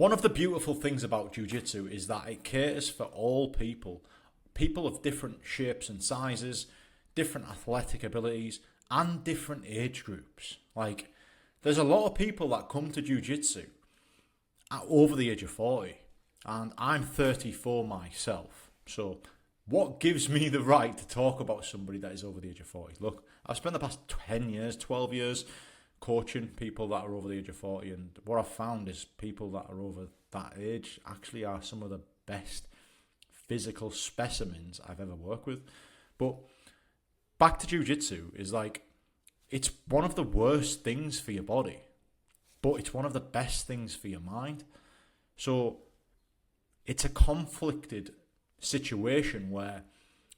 One of the beautiful things about jiu-jitsu is that it caters for all people. People of different shapes and sizes, different athletic abilities, and different age groups. Like, there's a lot of people that come to jiu-jitsu at over the age of 40. And I'm 34 myself. So what gives me the right to talk about somebody that is over the age of 40? Look, I've spent the past 10 years, 12 years coaching people that are over the age of 40, and what I've found is people that are over that age actually are some of the best physical specimens I've ever worked with. But back to jiu-jitsu is like, it's one of the worst things for your body, but it's one of the best things for your mind. So it's a conflicted situation where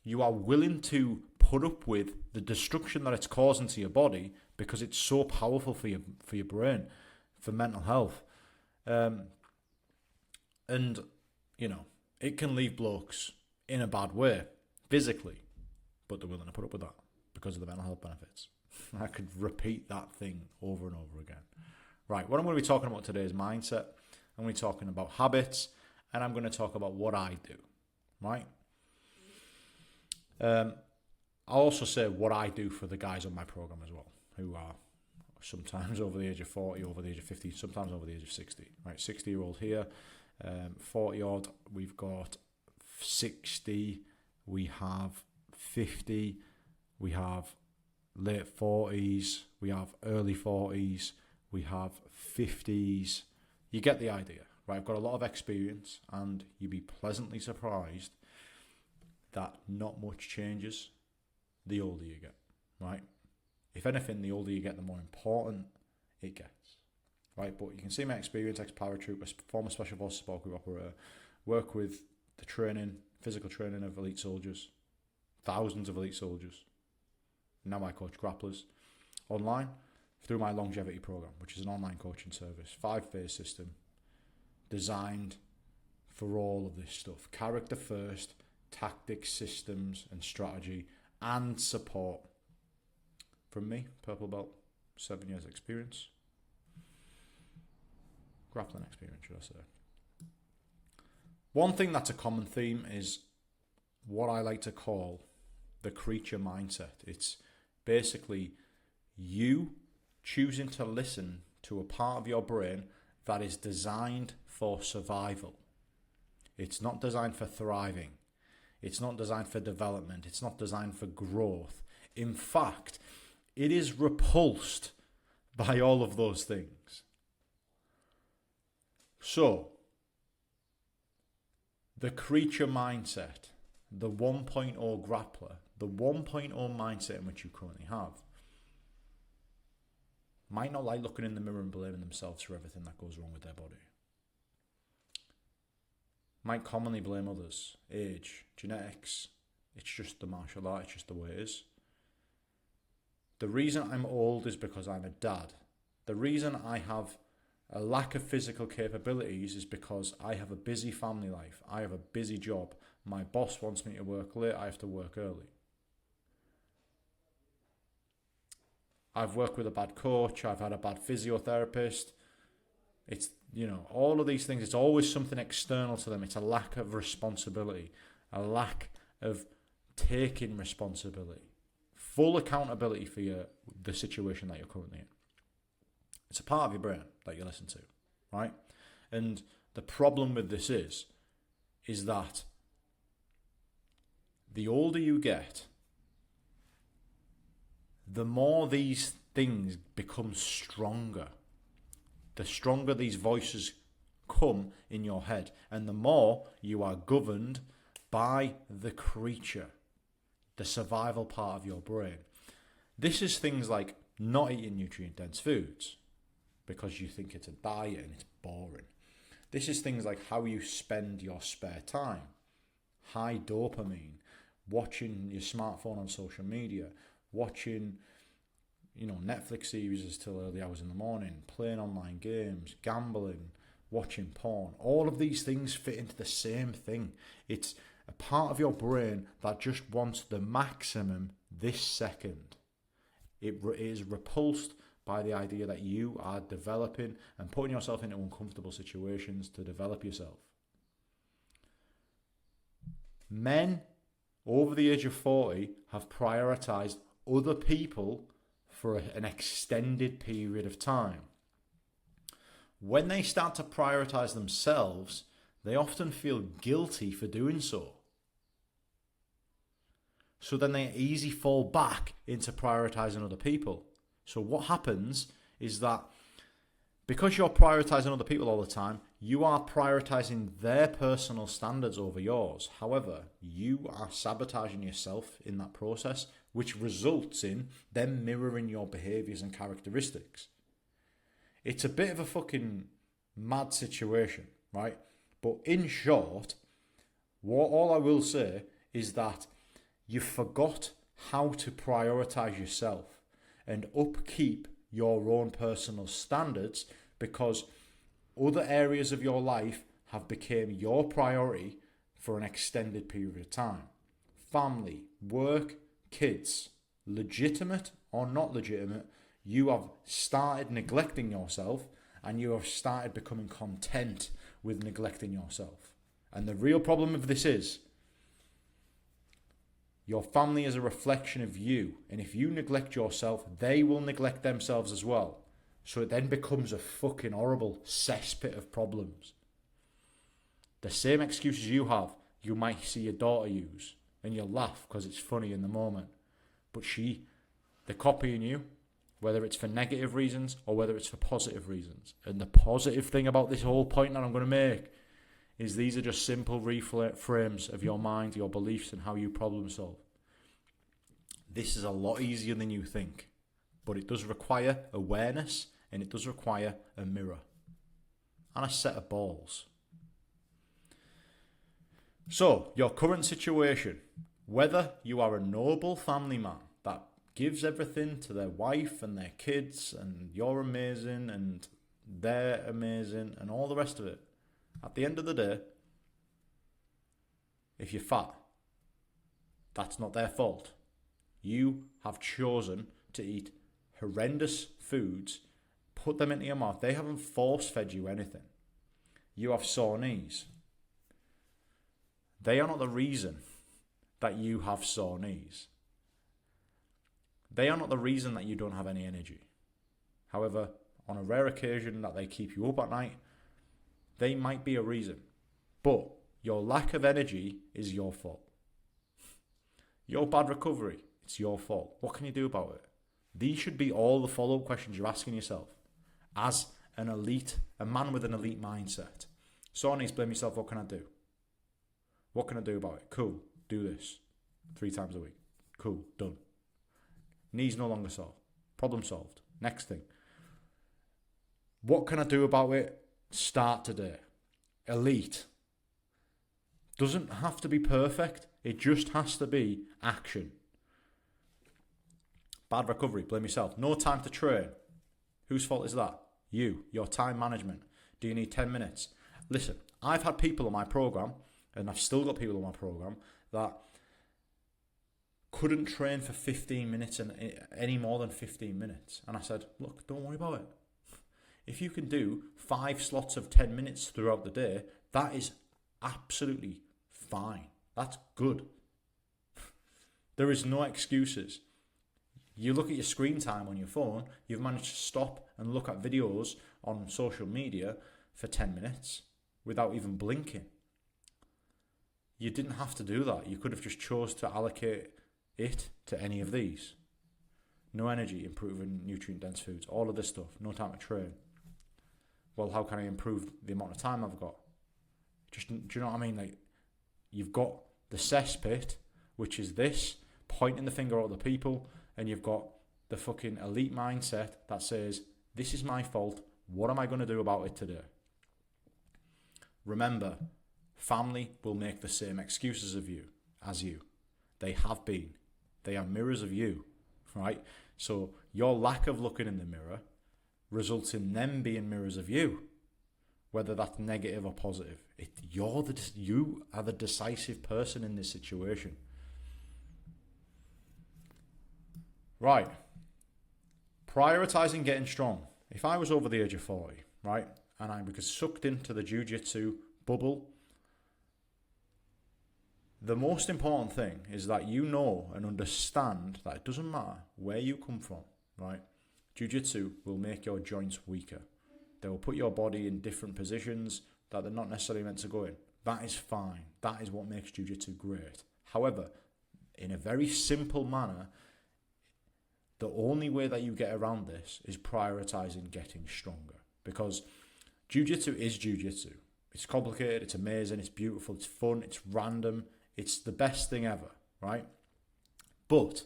you are willing to put up with the destruction that it's causing to your body because it's so powerful for your brain, for mental health. And, you know, it can leave blokes in a bad way, physically, but they're willing to put up with that because of the mental health benefits. I could repeat that thing over and over again. Right, what I'm going to be talking about today is mindset. I'm going to be talking about habits, and I'm going to talk about what I do, right? I'll also say what I do for the guys on my program as well, who are sometimes over the age of 40, over the age of 50, sometimes over the age of 60, right? 60-year-old here, 40-odd, we've got 60, we have 50, we have late 40s, we have early 40s, we have 50s. You get the idea, right? I've got a lot of experience, and you'd be pleasantly surprised that not much changes the older you get, right? If anything, the older you get, the more important it gets, right? But you can see my experience, ex-paratrooper, former Special Forces Support Group operator, work with the training, physical training of elite soldiers, thousands of elite soldiers. Now I coach grapplers online through my longevity program, which is an online coaching service, 5-phase system designed for all of this stuff. Character first, tactics, systems and strategy, and support. From me, purple belt, 7 years experience. Grappling experience, should I say. One thing that's a common theme is what I like to call the creature mindset. It's basically you choosing to listen to a part of your brain that is designed for survival. It's not designed for thriving. It's not designed for development. It's not designed for growth. In fact, it is repulsed by all of those things. So, the creature mindset, the 1.0 grappler, the 1.0 mindset in which you currently have, might not like looking in the mirror and blaming themselves for everything that goes wrong with their body. Might commonly blame others, age, genetics. It's just the martial art, it's just the way it is. The reason I'm old is because I'm a dad. The reason I have a lack of physical capabilities is because I have a busy family life. I have a busy job. My boss wants me to work late, I have to work early. I've worked with a bad coach, I've had a bad physiotherapist. It's, you know, all of these things, it's always something external to them. It's a lack of responsibility, a lack of taking responsibility, full accountability for the situation that you're currently in. It's a part of your brain that you listen to, right? And the problem with this is that the older you get, the more these things become stronger. The stronger these voices come in your head, and the more you are governed by the creature, the survival part of your brain. This is things like not eating nutrient-dense foods because you think it's a diet and it's boring. This is things like how you spend your spare time. High dopamine, watching your smartphone on social media, watching Netflix series till early hours in the morning, playing online games, gambling, watching porn. All of these things fit into the same thing. It's a part of your brain that just wants the maximum this second. It is repulsed by the idea that you are developing and putting yourself into uncomfortable situations to develop yourself. Men over the age of 40 have prioritized other people for an extended period of time. When they start to prioritize themselves, they often feel guilty for doing so. So then they easily fall back into prioritizing other people. So what happens is that because you're prioritizing other people all the time, you are prioritizing their personal standards over yours. However, you are sabotaging yourself in that process, which results in them mirroring your behaviors and characteristics. It's a bit of a fucking mad situation, right? But in short, all I will say is that you forgot how to prioritize yourself and upkeep your own personal standards because other areas of your life have become your priority for an extended period of time. Family, work, kids, legitimate or not legitimate, you have started neglecting yourself and you have started becoming content with neglecting yourself. And the real problem of this is your family is a reflection of you. And if you neglect yourself, they will neglect themselves as well. So it then becomes a fucking horrible cesspit of problems. The same excuses you have, you might see your daughter use. And you'll laugh because it's funny in the moment. But they're copying you, whether it's for negative reasons or whether it's for positive reasons. And the positive thing about this whole point that I'm going to make is these are just simple reframes of your mind, your beliefs, and how you problem solve. This is a lot easier than you think, but it does require awareness and it does require a mirror and a set of balls. So, your current situation, whether you are a noble family man that gives everything to their wife and their kids and you're amazing and they're amazing and all the rest of it, at the end of the day, if you're fat, that's not their fault. You have chosen to eat horrendous foods, put them into your mouth. They haven't force-fed you anything. You have sore knees. They are not the reason that you have sore knees. They are not the reason that you don't have any energy. However, on a rare occasion that they keep you up at night, they might be a reason. But your lack of energy is your fault. Your bad recovery, it's your fault. What can you do about it? These should be all the follow-up questions you're asking yourself as a man with an elite mindset. Sore knees, blame yourself, what can I do? What can I do about it? Cool, do this 3 times a week. Cool, done. Knees no longer sore. Problem solved. Next thing. What can I do about it? Start today. Elite. Doesn't have to be perfect. It just has to be action. Bad recovery, blame yourself. No time to train. Whose fault is that? You. Your time management. Do you need 10 minutes? Listen, I've had people on my program, and I've still got people on my program, that couldn't train for 15 minutes and any more than 15 minutes. And I said, look, don't worry about it. If you can do 5 slots of 10 minutes throughout the day, that is absolutely fine. That's good. There is no excuses. You look at your screen time on your phone, you've managed to stop and look at videos on social media for 10 minutes without even blinking. You didn't have to do that. You could have just chose to allocate it to any of these. No energy, improving nutrient-dense foods, all of this stuff, no time to train. Well, how can I improve the amount of time I've got? Do you know what I mean? Like, you've got the cesspit, which is this, pointing the finger at other people, and you've got the fucking elite mindset that says, this is my fault, what am I going to do about it today? Remember, family will make the same excuses of you as you. They have been. They are mirrors of you, right? So your lack of looking in the mirror results in them being mirrors of you, whether that's negative or positive. You are the decisive person in this situation. Right. Prioritizing getting strong. If I was over the age of 40, right, and I was sucked into the jiu-jitsu bubble, the most important thing is that you know and understand that it doesn't matter where you come from, right? Jiu-jitsu will make your joints weaker. They will put your body in different positions that they're not necessarily meant to go in. That is fine. That is what makes jiu-jitsu great. However, in a very simple manner, the only way that you get around this is prioritizing getting stronger. Because jiu-jitsu is jiu-jitsu. It's complicated, it's amazing, it's beautiful, it's fun, it's random, it's the best thing ever, right? But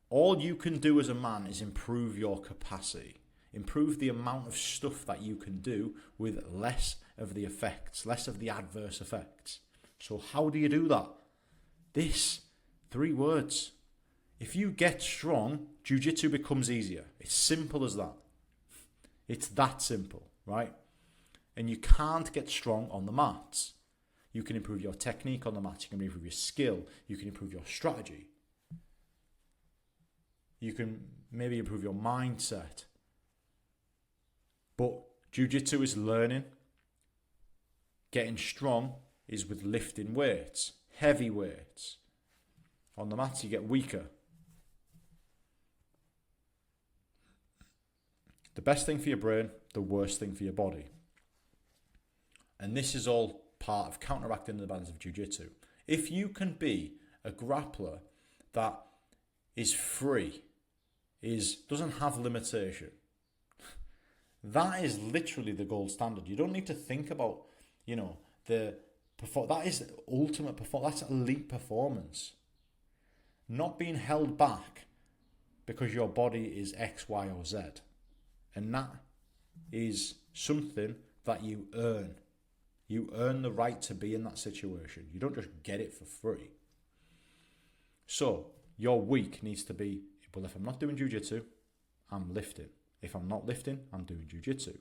all you can do as a man is improve your capacity. Improve the amount of stuff that you can do with less of the effects, less of the adverse effects. So how do you do that? This, 3 words. If you get strong, jiu-jitsu becomes easier. It's simple as that. It's that simple, right? And you can't get strong on the mats. You can improve your technique on the mats. You can improve your skill. You can improve your strategy. You can maybe improve your mindset. But jiu-jitsu is learning. Getting strong is with lifting weights, heavy weights. On the mats, you get weaker. The best thing for your brain, the worst thing for your body. And this is all part of counteracting the balance of jiu-jitsu. If you can be a grappler that is free, doesn't have limitation, that is literally the gold standard. You don't need to think about, that is ultimate performance. That's elite performance. Not being held back because your body is X, Y, or Z. And that is something that you earn. You earn the right to be in that situation. You don't just get it for free. So your week needs to be, well, if I'm not doing jiu-jitsu, I'm lifting. If I'm not lifting, I'm doing jiu-jitsu.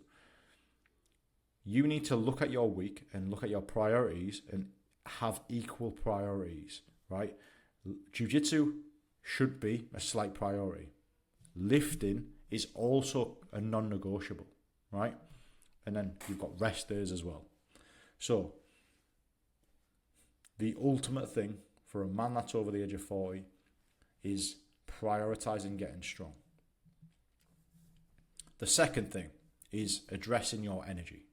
You need to look at your week and look at your priorities and have equal priorities, right? Jiu-jitsu should be a slight priority. Lifting is also a non-negotiable, right? And then you've got rest days as well. So, the ultimate thing for a man that's over the age of 40 is prioritizing getting strong. The second thing is addressing your energy.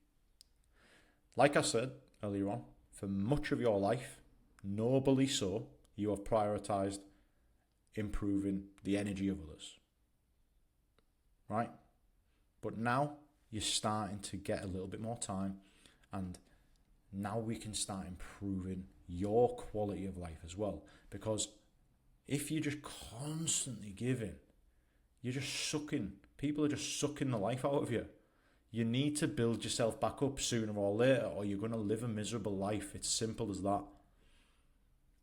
Like I said earlier on, for much of your life, nobly so, you have prioritized improving the energy of others. Right? But now you're starting to get a little bit more time, and now we can start improving your quality of life as well. Because if you're just constantly giving, you're just sucking. People are just sucking the life out of you. You need to build yourself back up sooner or later, or you're going to live a miserable life. It's simple as that.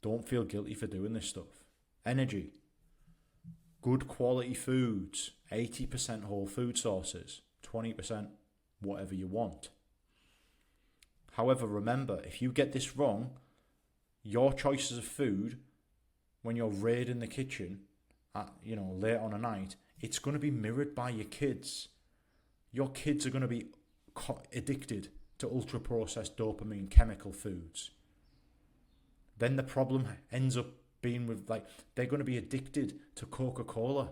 Don't feel guilty for doing this stuff. Energy. Good quality foods. 80% whole food sources. 20% whatever you want. However, remember, if you get this wrong, your choices of food, when you're raiding the kitchen at, late on a night, it's going to be mirrored by your kids. Your kids are going to be addicted to ultra-processed dopamine chemical foods. Then the problem ends up being with, they're going to be addicted to Coca-Cola.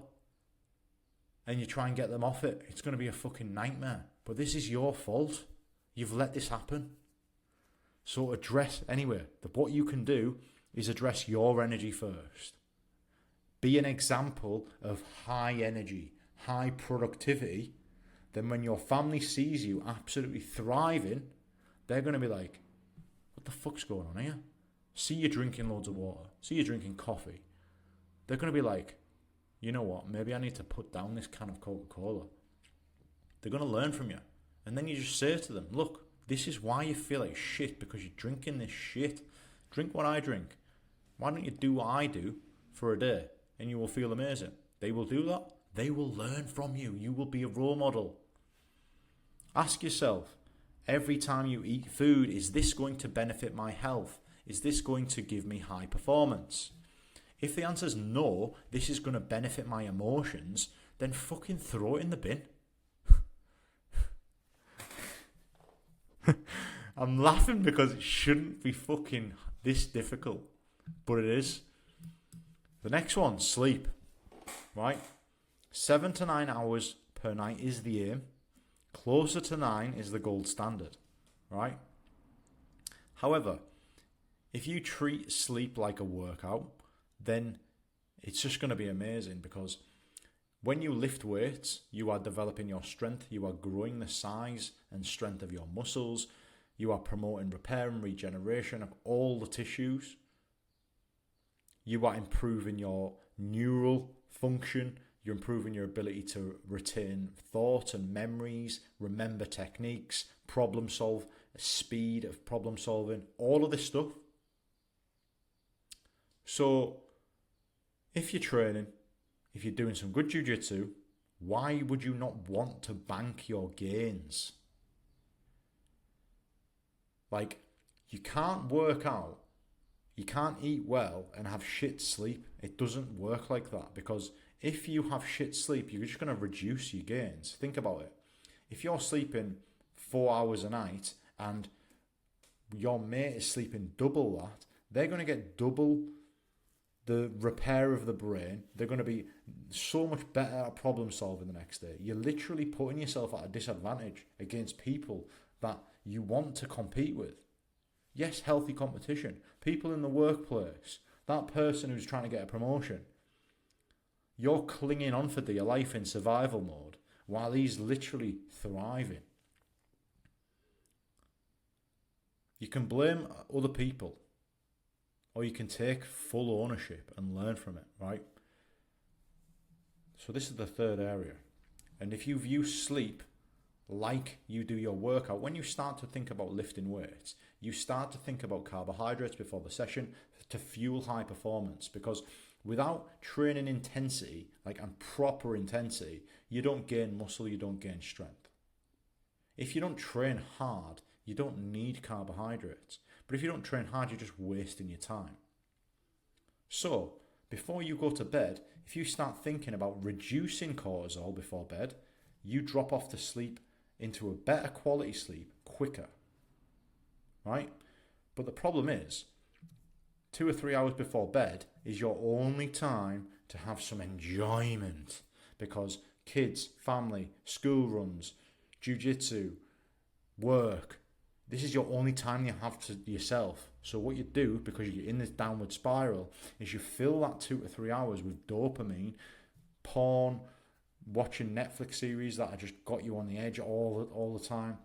And you try and get them off it. It's going to be a fucking nightmare. But this is your fault. You've let this happen. So what you can do is address your energy first. Be an example of high energy, high productivity. Then when your family sees you absolutely thriving, they're going to be like, what the fuck's going on here? See you drinking loads of water. See you drinking coffee. They're going to be like, you know what? Maybe I need to put down this can of Coca-Cola. They're going to learn from you. And then you just say to them, look, this is why you feel like shit, because you're drinking this shit. Drink what I drink. Why don't you do what I do for a day and you will feel amazing? They will do that. They will learn from you. You will be a role model. Ask yourself, every time you eat food, is this going to benefit my health? Is this going to give me high performance? If the answer is no, this is going to benefit my emotions, then fucking throw it in the bin. I'm laughing because it shouldn't be fucking this difficult, but it is. The next one, sleep, right? 7 to 9 hours per night is the aim. Closer to 9 is the gold standard, right? However, if you treat sleep like a workout, then it's just going to be amazing, because when you lift weights, you are developing your strength, you are growing the size and strength of your muscles, you are promoting repair and regeneration of all the tissues, you are improving your neural function, you're improving your ability to retain thoughts and memories, remember techniques, problem solve, speed of problem solving, all of this stuff. So if you're training, if you're doing some good jiu-jitsu, why would you not want to bank your gains? Like, you can't work out, you can't eat well and have shit sleep. It doesn't work like that, because if you have shit sleep, you're just going to reduce your gains. Think about it. If you're sleeping 4 hours a night and your mate is sleeping double that, they're going to get double the repair of the brain. They're going to be so much better at problem solving the next day. You're literally putting yourself at a disadvantage against people that you want to compete with. Yes, healthy competition. People in the workplace, that person who's trying to get a promotion, you're clinging on for dear life in survival mode while he's literally thriving. You can blame other people, or you can take full ownership and learn from it, right? So this is the third area. And if you view sleep like you do your workout, when you start to think about lifting weights, you start to think about carbohydrates before the session to fuel high performance, because without training intensity, like and proper intensity, you don't gain muscle, you don't gain strength. If you don't train hard, you don't need carbohydrates. But if you don't train hard, you're just wasting your time. So, before you go to bed, if you start thinking about reducing cortisol before bed, you drop off to sleep into a better quality sleep quicker, right? But the problem is, 2 or 3 hours before bed is your only time to have some enjoyment, because kids, family, school runs, jiu-jitsu, work, this is your only time you have to yourself. So what you do, because you're in this downward spiral, is you fill that 2 to 3 hours with dopamine, porn, watching Netflix series that have just got you on the edge all the time,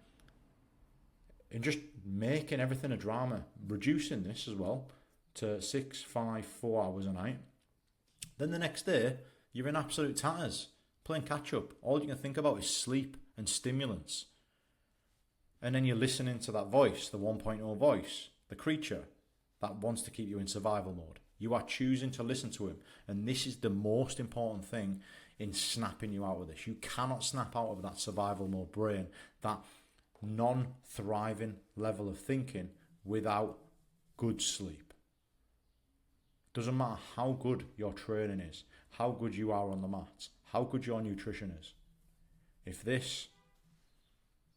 and just making everything a drama, reducing this as well to 6, 5, 4 hours a night. Then the next day, you're in absolute tatters, playing catch up. All you can think about is sleep and stimulants. And then you're listening to that voice, the 1.0 voice, the creature that wants to keep you in survival mode. You are choosing to listen to him. And this is the most important thing in snapping you out of this. You cannot snap out of that survival mode brain, that non-thriving level of thinking, without good sleep. Doesn't matter how good your training is, how good you are on the mats, how good your nutrition is. If this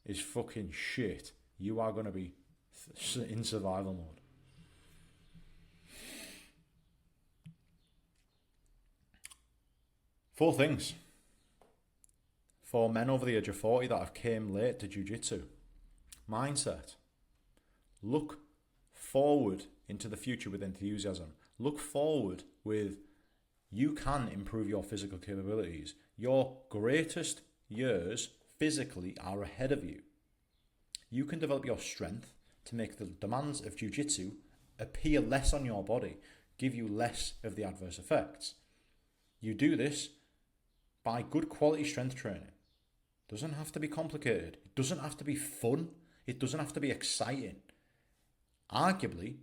is fucking shit, you are going to be in survival mode. Four things for men over the age of 40 that have came late to jiu-jitsu. Mindset. Look forward into the future with enthusiasm. Look forward with, you can improve your physical capabilities. Your greatest years physically are ahead of you. You can develop your strength to make the demands of jiu-jitsu appear less on your body, give you less of the adverse effects. You do this by good quality strength training. It doesn't have to be complicated. It doesn't have to be fun. It doesn't have to be exciting. Arguably,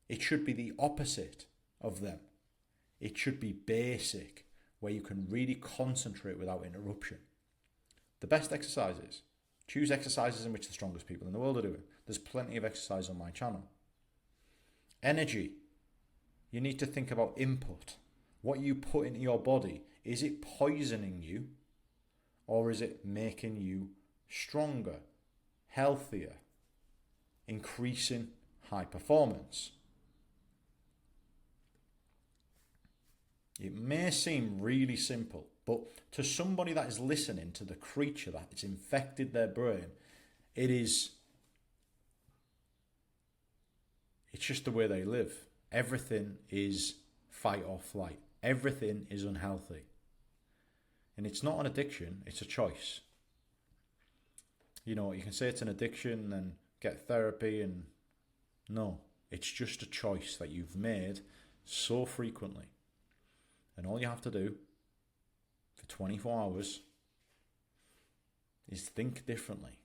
it should be the opposite of them. It should be basic, where you can really concentrate without interruption. The best exercises. Choose exercises in which the strongest people in the world are doing. There's plenty of exercise on my channel. Energy. You need to think about input. What you put into your body, is it poisoning you or is it making you stronger, healthier, increasing high performance? It may seem really simple, but to somebody that is listening to the creature that has infected their brain, it's just the way they live. Everything is fight or flight. Everything is unhealthy. And it's not an addiction, it's a choice. You know, you can say it's an addiction and get therapy, and no, it's just a choice that you've made so frequently. And all you have to do for 24 hours is think differently,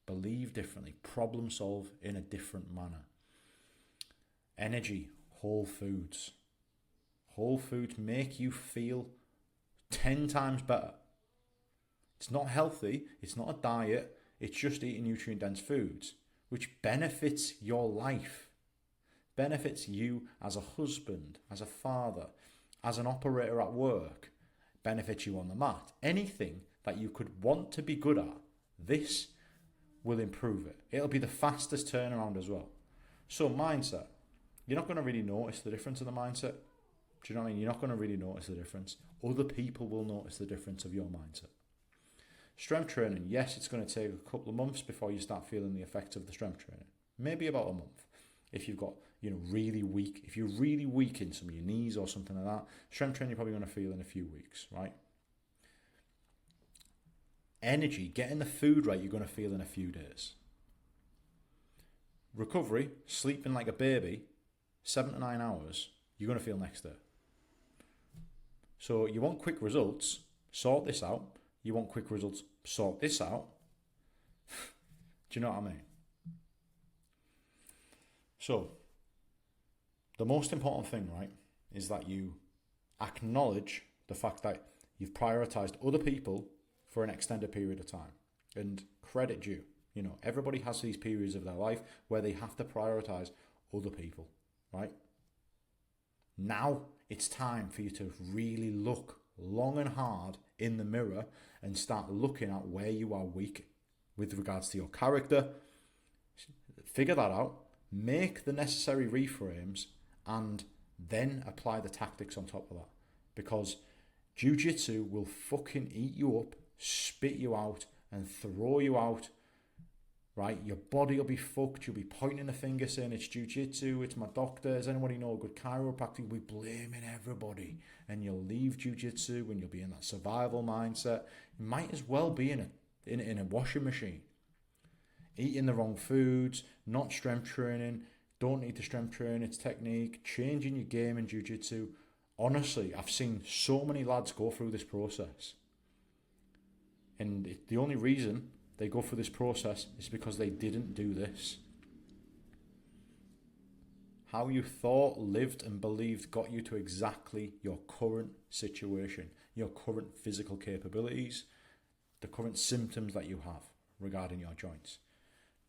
believe differently, problem solve in a different manner. Energy, whole foods. Whole foods make you feel 10 times better. It's not healthy, it's not a diet, it's just eating nutrient-dense foods, which benefits your life, benefits you as a husband, as a father, as an operator at work, benefits you on the mat. Anything that you could want to be good at, this will improve it. It'll be the fastest turnaround as well. So mindset, you're not going to really notice the difference in the mindset. Do you know what I mean? You're not going to really notice the difference. Other people will notice the difference of your mindset. Strength training, yes, it's going to take a couple of months before you start feeling the effects of the strength training. Maybe about a month. If you've got, really weak, if you're really weak in some of your knees or something like that, strength training you're probably going to feel in a few weeks, right? Energy, getting the food right, you're going to feel in a few days. Recovery, sleeping like a baby, 7 to 9 hours, you're going to feel next day. So you want quick results, sort this out. You want quick results, sort this out. Do you know what I mean? So, the most important thing, right, is that you acknowledge the fact that you've prioritized other people for an extended period of time. And credit due. Everybody has these periods of their life where they have to prioritize other people, right? Now it's time for you to really look long and hard in the mirror and start looking at where you are weak with regards to your character. Figure that out, make the necessary reframes, and then apply the tactics on top of that. Because jiu-jitsu will fucking eat you up, spit you out, and throw you out. Right, your body will be fucked. You'll be pointing the finger saying it's jiu-jitsu, it's my doctor. Does anybody know a good chiropractor? You'll be blaming everybody, and you'll leave jiu-jitsu and you'll be in that survival mindset. You might as well be in a washing machine, eating the wrong foods, not strength training. Don't need the strength training, it's technique. Changing your game in jiu-jitsu. Honestly, I've seen so many lads go through this process, and the only reason they go through this process is because they didn't do this. How you thought, lived and believed got you to exactly your current situation, your current physical capabilities, the current symptoms that you have regarding your joints.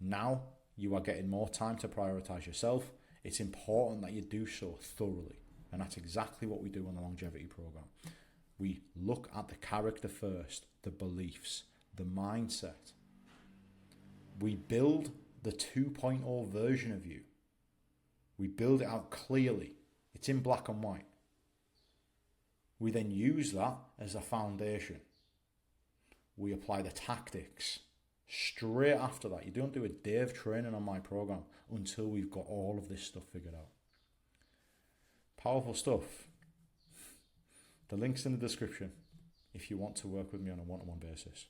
Now you are getting more time to prioritize yourself. It's important that you do so thoroughly. And that's exactly what we do on the longevity program. We look at the character first, the beliefs, the mindset. We build the 2.0 version of you. We build it out clearly. It's in black and white. We then use that as a foundation. We apply the tactics. Straight after that, you don't do a day of training on my program until we've got all of this stuff figured out. Powerful stuff. The link's in the description if you want to work with me on a one-to-one basis.